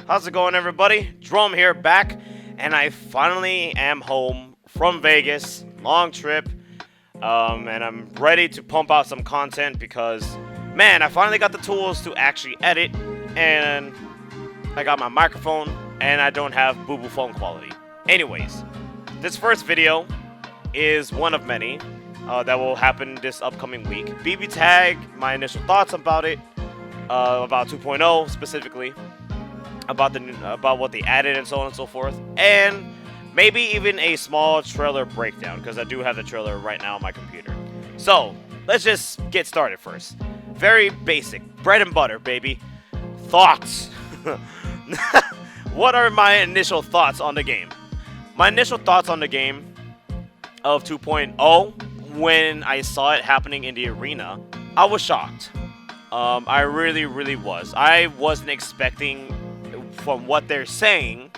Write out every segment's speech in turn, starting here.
How's it going, everybody? Jerome here, back, and I finally am home from Vegas. Long trip, and I'm ready to pump out some content because, man, I finally got the tools to actually edit, and I got my microphone, and I don't have boo-boo phone quality. Anyways, this first video is one of many that will happen this upcoming week. BBTAG, my initial thoughts about it, about 2.0 specifically, about what they added and so on and so forth, and maybe even a small trailer breakdown because I do have the trailer right now on my computer. So let's just get started first. Very basic, bread and butter, baby. Thoughts. What are my initial thoughts on the game? My initial thoughts on the game of 2.0 when I saw it happening in the arena, I was shocked. I really was. I wasn't expecting, from what they're saying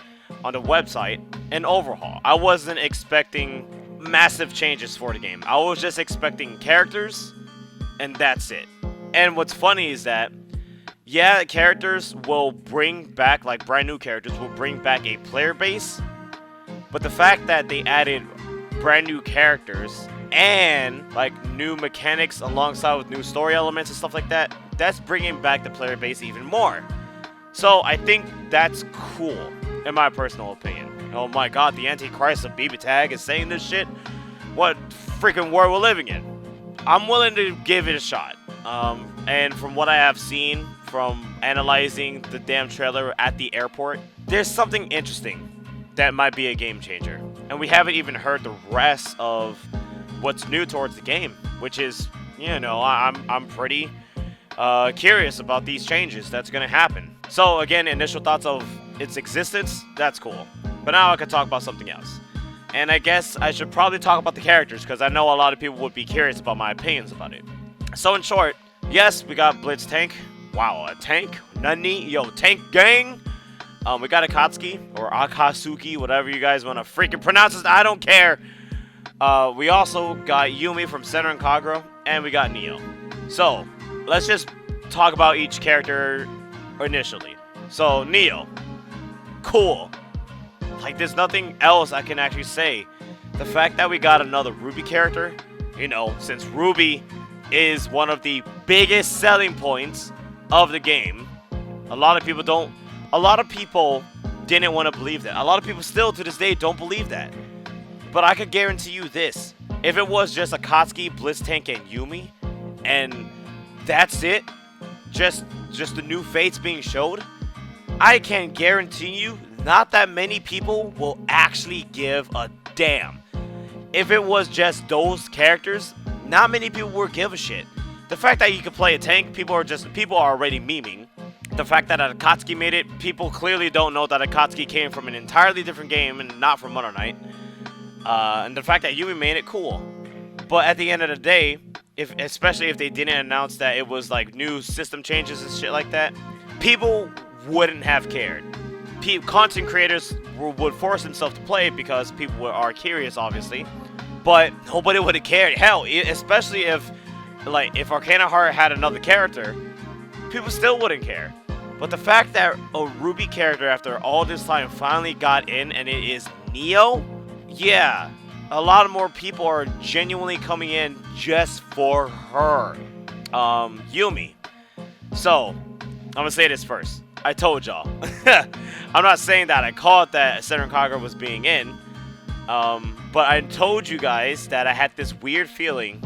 on the website, an overhaul. I wasn't expecting massive changes for the game. I was just expecting characters, and that's it. And what's funny is that, yeah, characters will bring back, like brand new characters will bring back a player base, but the fact that they added brand new characters and like new mechanics alongside with new story elements and stuff like that, that's bringing back the player base even more. So I think that's cool, in my personal opinion. Oh my god, the Antichrist of BBTAG is saying this shit? What freaking world we're living in? I'm willing to give it a shot. And from what I have seen from analyzing the damn trailer at the airport, there's something interesting that might be a game changer. And we haven't even heard the rest of what's new towards the game, which is, you know, I'm pretty curious about these changes that's going to happen. So again, initial thoughts of its existence, that's cool. But now I could talk about something else. And I guess I should probably talk about the characters because I know a lot of people would be curious about my opinions about it. So in short, yes, we got Blitz Tank. Wow, a tank? Nani? Yo, tank gang? We got Akatsuki, or Akatsuki, whatever you guys want to freaking pronounce it. I don't care. We also got Yumi from Senran Kagura, and we got Neo. So, let's just talk about each character initially. So, Neo. Cool. Like, there's nothing else I can actually say. The fact that we got another Ruby character, you know, since Ruby is one of the biggest selling points of the game, a lot of people didn't want to believe that. A lot of people still to this day don't believe that. But I could guarantee you this. If it was just Akatsuki, Blitz Tank, and Yumi, and that's it, just the new fates being showed, I can guarantee you not that many people will actually give a damn. If it was just those characters, not many people would give a shit. The fact that you can play a tank, people are already memeing. The fact that Akatsuki made it, people clearly don't know that Akatsuki came from an entirely different game and not from Mother Knight. And the fact that Yumi made it, cool. But at the end of the day, especially if they didn't announce that it was like new system changes and shit like that, people wouldn't have cared. Content creators would force themselves to play because people are curious, obviously. But nobody would have cared. Hell, especially if Arcana Heart had another character, people still wouldn't care. But the fact that a Ruby character after all this time finally got in and it is Neo, yeah, a lot more people are genuinely coming in just for her. Yumi. So, I'm gonna say this first. I told y'all. I'm not saying that I called that Senran Kagura was being in. But I told you guys that I had this weird feeling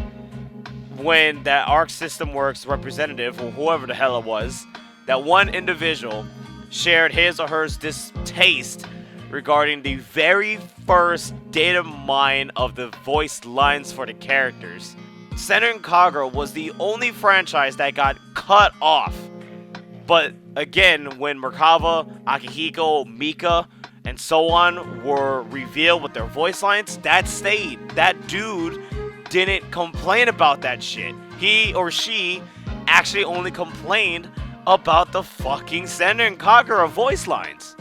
when that Arc System Works representative, or whoever the hell it was, that one individual shared his or her distaste regarding the very first data mine of the voice lines for the characters. Senran Kagura was the only franchise that got cut off. But again, when Merkava, Akihiko, Mika, and so on were revealed with their voice lines, that stayed. That dude didn't complain about that shit. He or she actually only complained about the fucking Senran Kagura voice lines.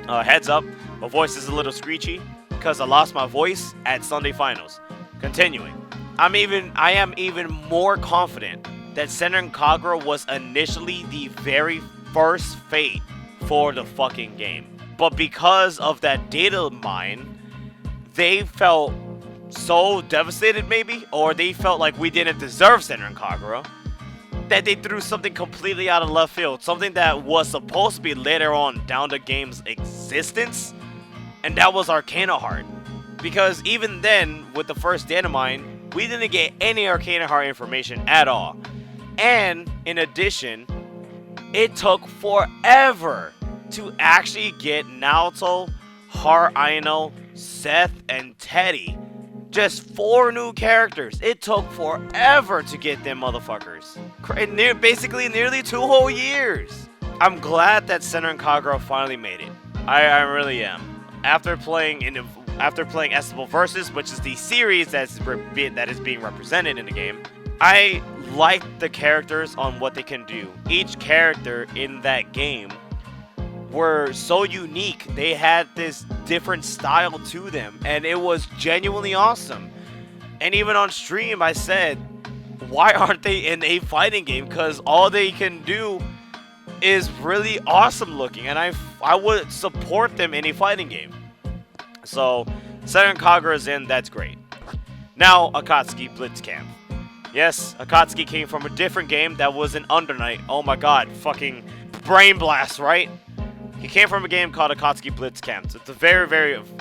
Heads up, my voice is a little screechy because I lost my voice at Sunday Finals. Continuing, I am even more confident that Senran Kagura was initially the very first fate for the fucking game. But because of that data mine, they felt so devastated maybe, or they felt like we didn't deserve Senran Kagura, that they threw something completely out of left field, something that was supposed to be later on down the game's existence, and that was Arcana Heart. Because even then, with the first data mine, we didn't get any Arcana Heart information at all. And in addition, it took forever to actually get Naoto, Heart Aino, Seth, and Teddy. Just 4 new characters. It took forever to get them motherfuckers. Basically nearly 2 whole years. I'm glad that Senran Kagura finally made it. I really am. After playing Estival Versus, which is the series that is being represented in the game, I like the characters on what they can do. Each character in that game were so unique. They had this different style to them, and it was genuinely awesome. And even on stream I said, why aren't they in a fighting game? Because all they can do is really awesome looking, and I would support them in a fighting game. So Senran Kagura is in, that's great. Now Akatsuki Blitz Camp. Yes, Akatsuki came from a different game that was an Undernight. Oh my god, fucking brain blast, right? He came from a game called Akatsuki Blitz Camp. It's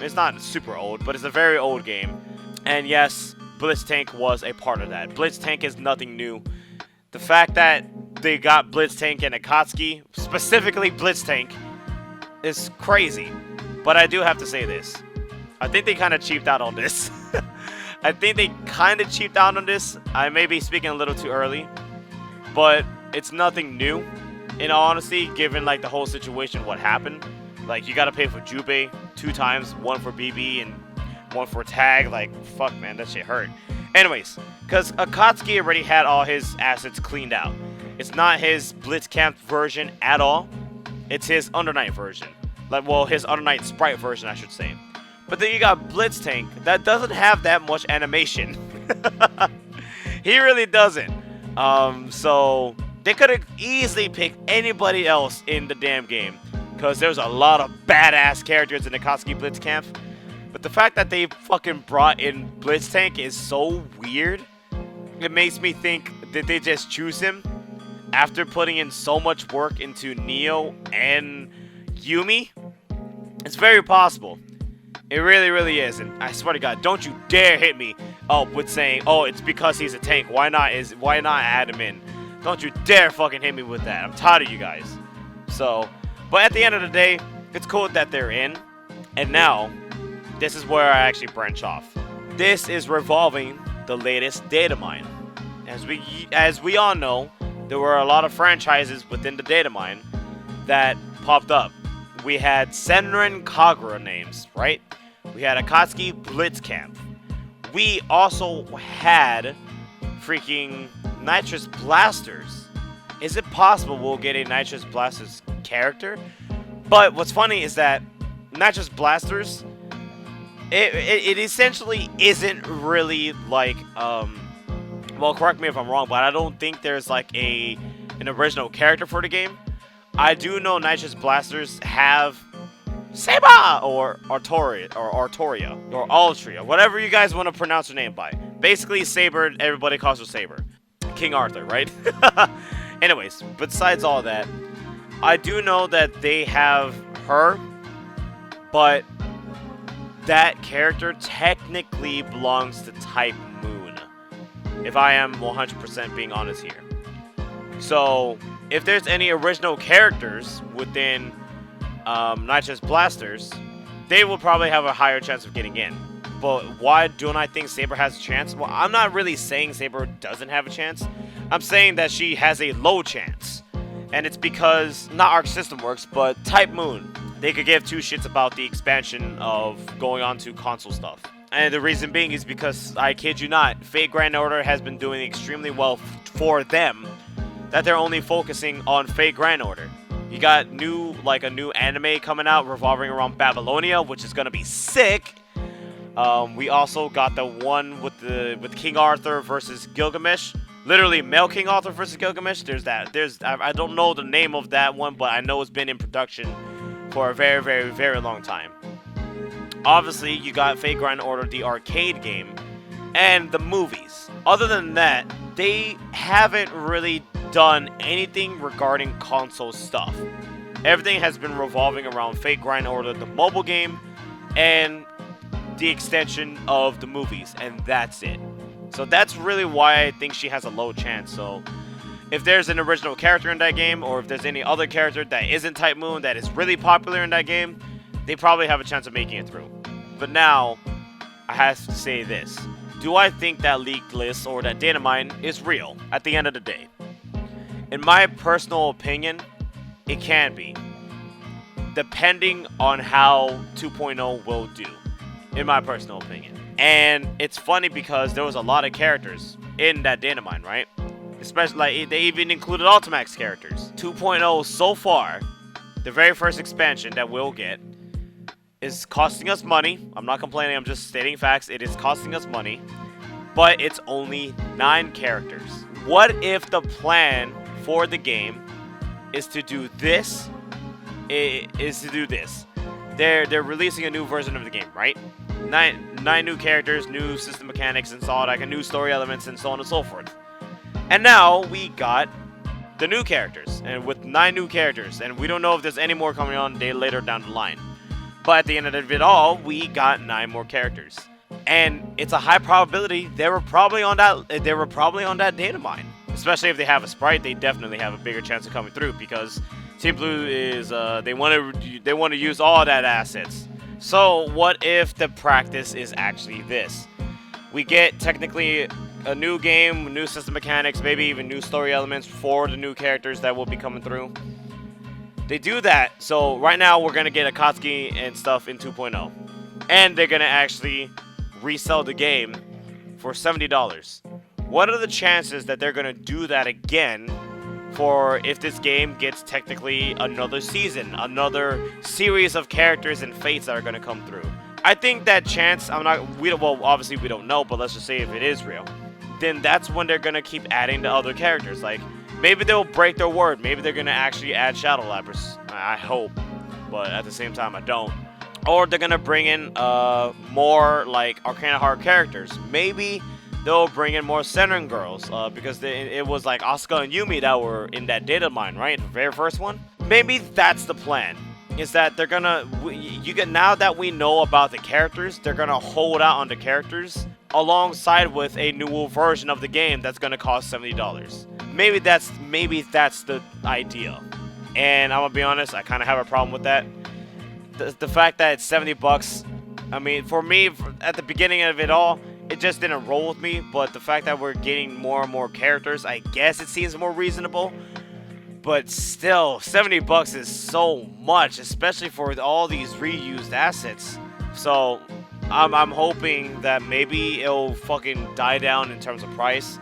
it's not super old, but it's a very old game. And yes, Blitz Tank was a part of that. Blitz Tank is nothing new. The fact that they got Blitz Tank and Akatsuki, specifically Blitz Tank, is crazy. But I do have to say this. I think they kind of cheaped out on this. I may be speaking a little too early, but it's nothing new. In all honesty, given like the whole situation, what happened, like you gotta pay for Jubei 2 times, 1 for BB and 1 for tag. Like fuck, man, that shit hurt. Anyways, because Akatsuki already had all his assets cleaned out. It's not his Blitz Camp version at all. It's his Undernight version. Like, well, his Undernight Sprite version, I should say. But then you got Blitz Tank that doesn't have that much animation. He really doesn't. So they could have easily picked anybody else in the damn game, because there's a lot of badass characters in the Akatsuki Blitz Camp. But the fact that they fucking brought in Blitz Tank is so weird. It makes me think, did they just choose him after putting in so much work into Neo and Yumi? It's very possible. It really, really is. And I swear to God, don't you dare hit me up with saying, oh, it's because he's a tank. Why not add him in? Don't you dare fucking hit me with that. I'm tired of you guys. So, but at the end of the day, it's cool that they're in. And now, this is where I actually branch off. This is revolving the latest data mine. As we all know, there were a lot of franchises within the data mine that popped up. We had Senran Kagura names, right? We had Akatsuki Blitz Camp. We also had freaking Nitrous Blasters. Is it possible we'll get a Nitrous Blasters character? But what's funny is that Nitrous Blasters, it essentially isn't really like, well, correct me if I'm wrong, but I don't think there's like an original character for the game. I do know Nitrous Blasters have Saber or Artoria or Altria, whatever you guys want to pronounce her name by. Basically, Saber, everybody calls her Saber. King Arthur, right? Anyways, besides all that, I do know that they have her, but that character technically belongs to type Moon, if I am 100% being honest here. So, if there's any original characters within Nitrous Blasters, they will probably have a higher chance of getting in. But why don't I think Saber has a chance? Well, I'm not really saying Saber doesn't have a chance. I'm saying that she has a low chance. And it's because, not Arc System Works, but Type Moon. They could give 2 shits about the expansion of going on to console stuff. And the reason being is because, I kid you not, Fate Grand Order has been doing extremely well for them, that they're only focusing on Fate Grand Order. You got a new anime coming out revolving around Babylonia, which is gonna be sick. We also got the one with King Arthur versus Gilgamesh. literally Male King Arthur versus Gilgamesh. There's that. I don't know the name of that one, but I know it's been in production for a very, very, very long time. Obviously, you got Fate Grand Order, the arcade game, and the movies. Other than that, they haven't really done anything regarding console stuff. Everything has been revolving around Fate Grand Order, the mobile game, and the extension of the movies, and that's it. So that's really why I think she has a low chance. So if there's an original character in that game, or if there's any other character that isn't Type Moon that is really popular in that game, they probably have a chance of making it through. But now, I have to say this. Do I think that leaked list or that data mine is real at the end of the day? In my personal opinion, it can be, depending on how 2.0 will do, in my personal opinion. And it's funny because there was a lot of characters in that data mine, right? Especially, like, they even included Ultimax characters. 2.0 so far, the very first expansion that we'll get, is costing us money. I'm not complaining, I'm just stating facts. It is costing us money, but it's only 9 characters. What if the plan for the game is to do this? They're releasing a new version of the game, right? Nine new characters, new system mechanics, and so on, like a new story elements, and so on and so forth. And now we got the new characters, and with 9 new characters, and we don't know if there's any more coming on later down the line. But at the end of it all, we got 9 more characters, and it's a high probability they were probably on that data mine. Especially if they have a sprite, they definitely have a bigger chance of coming through because Team Blue is they want to use all that assets. So what if the practice is actually this? We get technically a new game, new system mechanics, maybe even new story elements for the new characters that will be coming through. They do that, so right now we're going to get Akatsuki and stuff in 2.0. And they're going to actually resell the game for $70. What are the chances that they're going to do that again for if this game gets technically another season, another series of characters and fates that are going to come through? I think that chance, obviously we don't know, but let's just say if it is real, then that's when they're going to keep adding the other characters. Like, maybe they'll break their word. Maybe they're going to actually add Shadow Lappers. I hope. But at the same time, I don't. Or they're going to bring in more, like, Arcana Heart characters. Maybe they'll bring in more Senran girls. Because it was, like, Asuka and Yumi that were in that data mine, right? The very first one. Maybe that's the plan. Is that they're going to... now that we know about the characters, they're going to hold out on the characters alongside with a new version of the game that's going to cost $70. Maybe that's the idea, and I'm gonna be honest, I kind of have a problem with that. The fact that it's $70, I mean, for me, at the beginning of it all, it just didn't roll with me. But the fact that we're getting more and more characters, I guess it seems more reasonable. But still, $70 is so much, especially for all these reused assets. So I'm hoping that maybe it'll fucking die down in terms of price.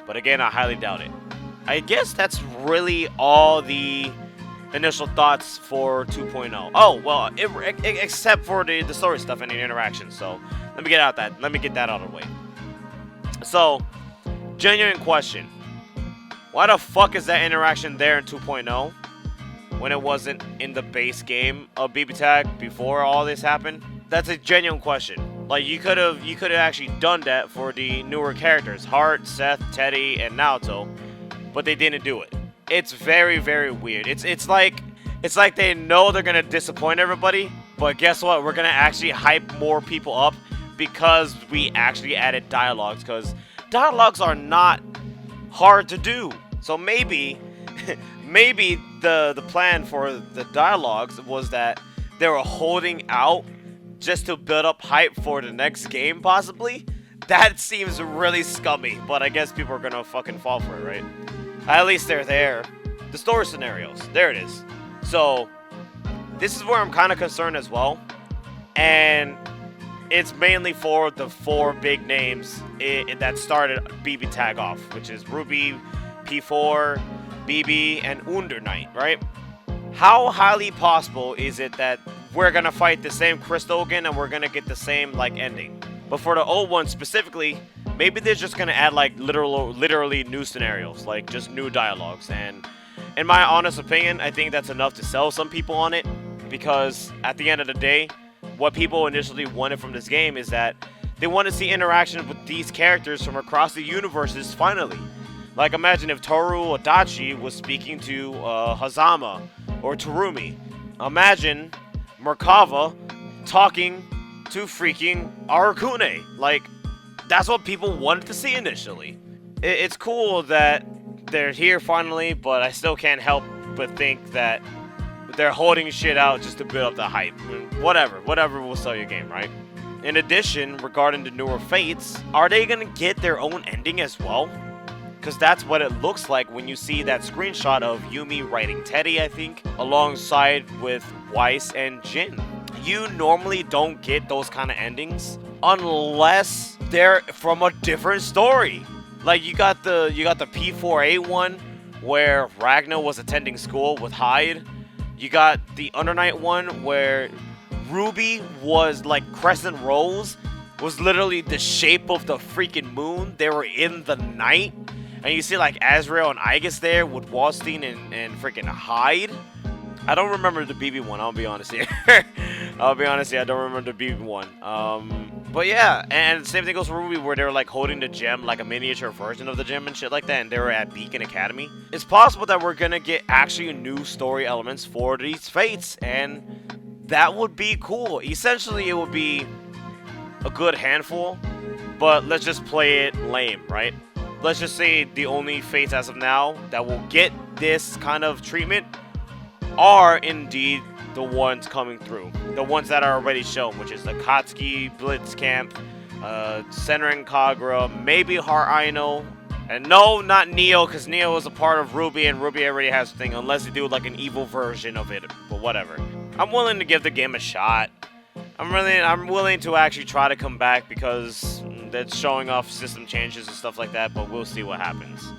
But again, I highly doubt it. I guess that's really all the initial thoughts for 2.0. Oh, well, except for the story stuff and the interaction. So let me get that out of the way. So, genuine question. Why the fuck is that interaction there in 2.0 when it wasn't in the base game of BBTAG before all this happened? That's a genuine question. Like, you could have actually done that for the newer characters, Heart, Seth, Teddy, and Naoto. But they didn't do it. It's very, very weird. It's like they know they're gonna disappoint everybody, but guess what? We're gonna actually hype more people up because we actually added dialogues. Because dialogues are not hard to do. So maybe the plan for the dialogues was that they were holding out just to build up hype for the next game, possibly. That seems really scummy, but I guess people are gonna fucking fall for it, right? At least they're there. The story scenarios, there it is. So, this is where I'm kind of concerned as well. And it's mainly for the 4 big names that started BBTAG off, which is Ruby, P4, BB, and Under Knight, right? How highly possible is it that we're gonna fight the same Crystal again and we're gonna get the same, like, ending? But for the old one specifically, maybe they're just gonna add like literally new scenarios, like just new dialogues. And in my honest opinion, I think that's enough to sell some people on it, because at the end of the day, what people initially wanted from this game is that they want to see interaction with these characters from across the universes finally. Like, imagine if Toru Adachi was speaking to Hazama or Terumi. Imagine Merkava talking to freaking Arakune. Like, that's what people wanted to see initially. It's cool that they're here finally, but I still can't help but think that they're holding shit out just to build up the hype. I mean, whatever will sell your game, right? In addition, regarding the newer fates, are they gonna get their own ending as well? Because that's what it looks like when you see that screenshot of Yumi writing Teddy, I think, alongside with Weiss and Jin. You normally don't get those kind of endings unless they're from a different story. Like, you got the P4A one where Ragnar was attending school with Hyde. You got the Undernight one where Ruby was like Crescent Rose, was literally the shape of the freaking moon. They were in the night. And you see like Azrael and Aegis there with Wallstein and freaking Hyde. I don't remember the BB one, I'll be honest here. I don't remember the BB one. But yeah, and same thing goes for Ruby, where they were like holding the gem, like a miniature version of the gem and shit like that, and they were at Beacon Academy. It's possible that we're gonna get actually new story elements for these fates, and that would be cool. Essentially, it would be a good handful, but let's just play it lame, right? Let's just say the only fates as of now that will get this kind of treatment are indeed the ones coming through. The ones that are already shown, which is the Katsuki, Blitz Camp, Senran Kagura, maybe Heart Aino. And no, not Neo, because Neo is a part of Ruby, and Ruby already has a thing, unless they do like an evil version of it, but whatever. I'm willing to give the game a shot. I'm willing to actually try to come back, because that's showing off system changes and stuff like that, but we'll see what happens.